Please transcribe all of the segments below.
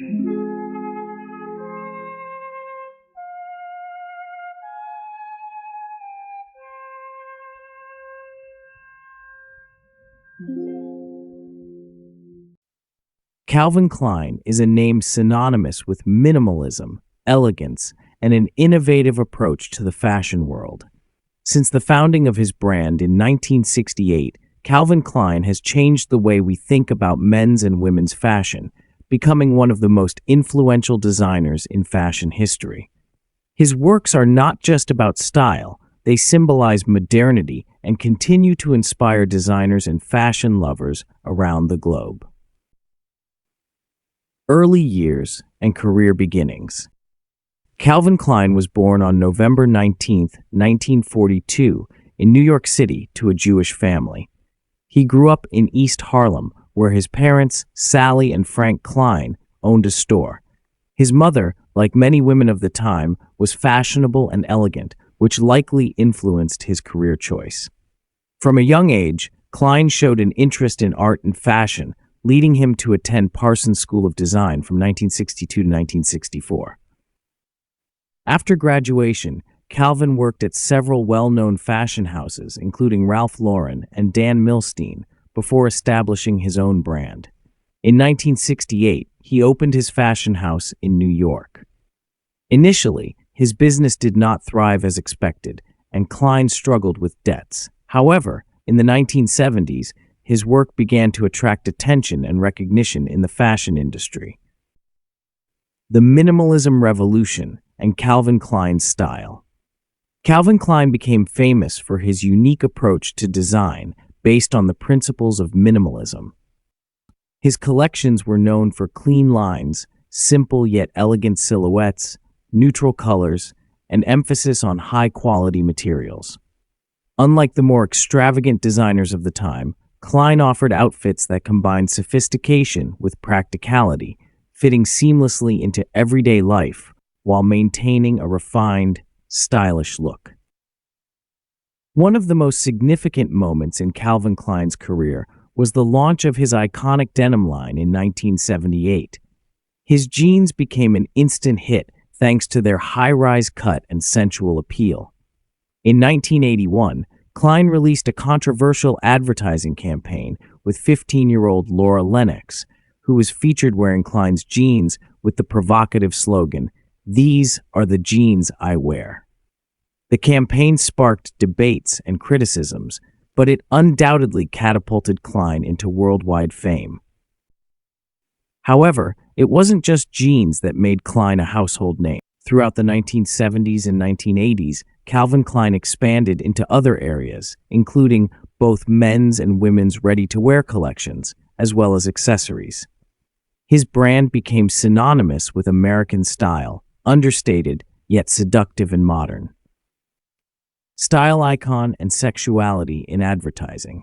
Calvin Klein is a name synonymous with minimalism, elegance, and an innovative approach to the fashion world. Since the founding of his brand in 1968, Calvin Klein has changed the way we think about men's and women's fashion, becoming one of the most influential designers in fashion history. His works are not just about style, they symbolize modernity and continue to inspire designers and fashion lovers around the globe. Early years and career beginnings. Calvin Klein was born on November 19, 1942, in New York City to a Jewish family. He grew up in East Harlem, where his parents, Sally and Frank Klein, owned a store. His mother, like many women of the time, was fashionable and elegant, which likely influenced his career choice. From a young age, Klein showed an interest in art and fashion, leading him to attend Parsons School of Design from 1962 to 1964. After graduation, Calvin worked at several well-known fashion houses, including Ralph Lauren and Dan Milstein, before establishing his own brand. In 1968, he opened his fashion house in New York. Initially, his business did not thrive as expected, and Klein struggled with debts. However, in the 1970s, his work began to attract attention and recognition in the fashion industry. The minimalism revolution and Calvin Klein's style. Calvin Klein became famous for his unique approach to design based on the principles of minimalism. His collections were known for clean lines, simple yet elegant silhouettes, neutral colors, and emphasis on high-quality materials. Unlike the more extravagant designers of the time, Klein offered outfits that combined sophistication with practicality, fitting seamlessly into everyday life while maintaining a refined, stylish look. One of the most significant moments in Calvin Klein's career was the launch of his iconic denim line in 1978. His jeans became an instant hit thanks to their high-rise cut and sensual appeal. In 1981, Klein released a controversial advertising campaign with 15-year-old Laura Lennox, who was featured wearing Klein's jeans with the provocative slogan, "These are the jeans I wear." The campaign sparked debates and criticisms, but it undoubtedly catapulted Klein into worldwide fame. However, it wasn't just jeans that made Klein a household name. Throughout the 1970s and 1980s, Calvin Klein expanded into other areas, including both men's and women's ready-to-wear collections, as well as accessories. His brand became synonymous with American style, understated, yet seductive and modern. Style icon and sexuality in advertising.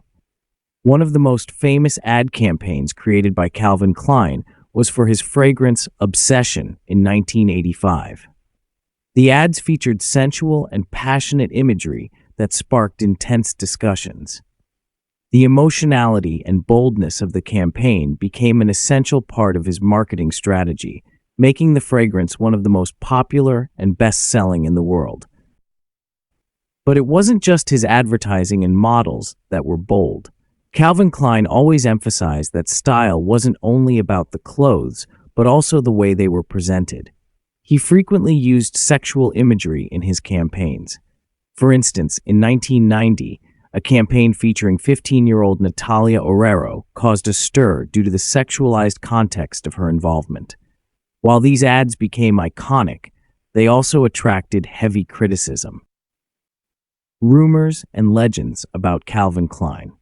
One of the most famous ad campaigns created by Calvin Klein was for his fragrance Obsession in 1985. The ads featured sensual and passionate imagery that sparked intense discussions. The emotionality and boldness of the campaign became an essential part of his marketing strategy, making the fragrance one of the most popular and best-selling in the world. But it wasn't just his advertising and models that were bold. Calvin Klein always emphasized that style wasn't only about the clothes, but also the way they were presented. He frequently used sexual imagery in his campaigns. For instance, in 1990, a campaign featuring 15-year-old Natalia Oreiro caused a stir due to the sexualized context of her involvement. While these ads became iconic, they also attracted heavy criticism. Rumors and legends about Calvin Klein.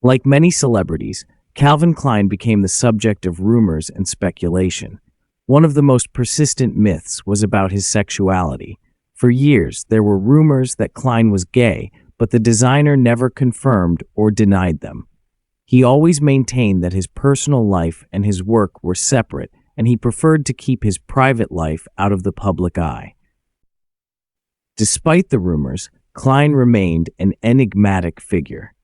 Like many celebrities, Calvin Klein became the subject of rumors and speculation. One of the most persistent myths was about his sexuality. For years, there were rumors that Klein was gay, but the designer never confirmed or denied them. He always maintained that his personal life and his work were separate, and he preferred to keep his private life out of the public eye. Despite the rumors, Klein remained an enigmatic figure.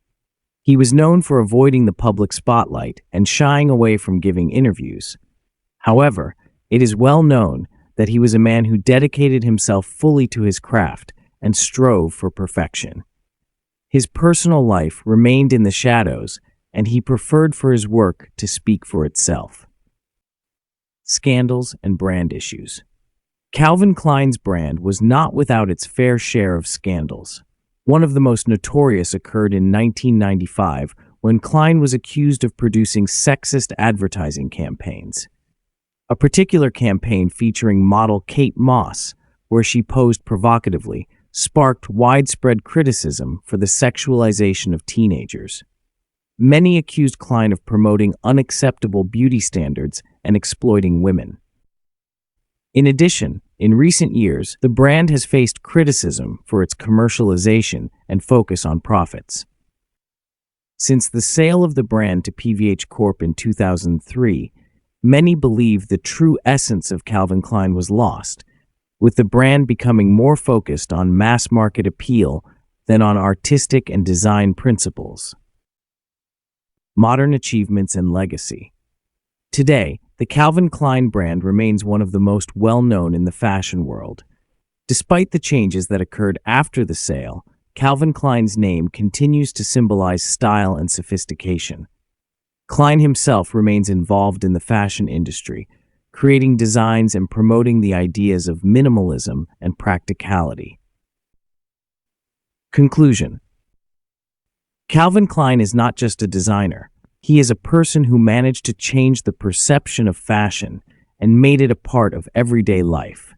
He was known for avoiding the public spotlight and shying away from giving interviews. However, it is well known that he was a man who dedicated himself fully to his craft and strove for perfection. His personal life remained in the shadows, and he preferred for his work to speak for itself. Scandals and brand issues. Calvin Klein's brand was not without its fair share of scandals. One of the most notorious occurred in 1995 when Klein was accused of producing sexist advertising campaigns. A particular campaign featuring model Kate Moss, where she posed provocatively, sparked widespread criticism for the sexualization of teenagers. Many accused Klein of promoting unacceptable beauty standards and exploiting women. In addition, in recent years, the brand has faced criticism for its commercialization and focus on profits. Since the sale of the brand to PVH Corp in 2003, many believe the true essence of Calvin Klein was lost, with the brand becoming more focused on mass-market appeal than on artistic and design principles. Modern achievements and legacy. Today, the Calvin Klein brand remains one of the most well-known in the fashion world. Despite the changes that occurred after the sale, Calvin Klein's name continues to symbolize style and sophistication. Klein himself remains involved in the fashion industry, creating designs and promoting the ideas of minimalism and practicality. Conclusion. Calvin Klein is not just a designer. He is a person who managed to change the perception of fashion and made it a part of everyday life.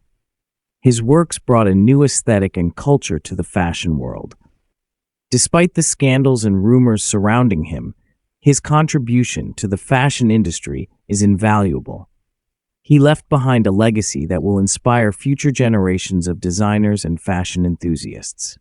His works brought a new aesthetic and culture to the fashion world. Despite the scandals and rumors surrounding him, his contribution to the fashion industry is invaluable. He left behind a legacy that will inspire future generations of designers and fashion enthusiasts.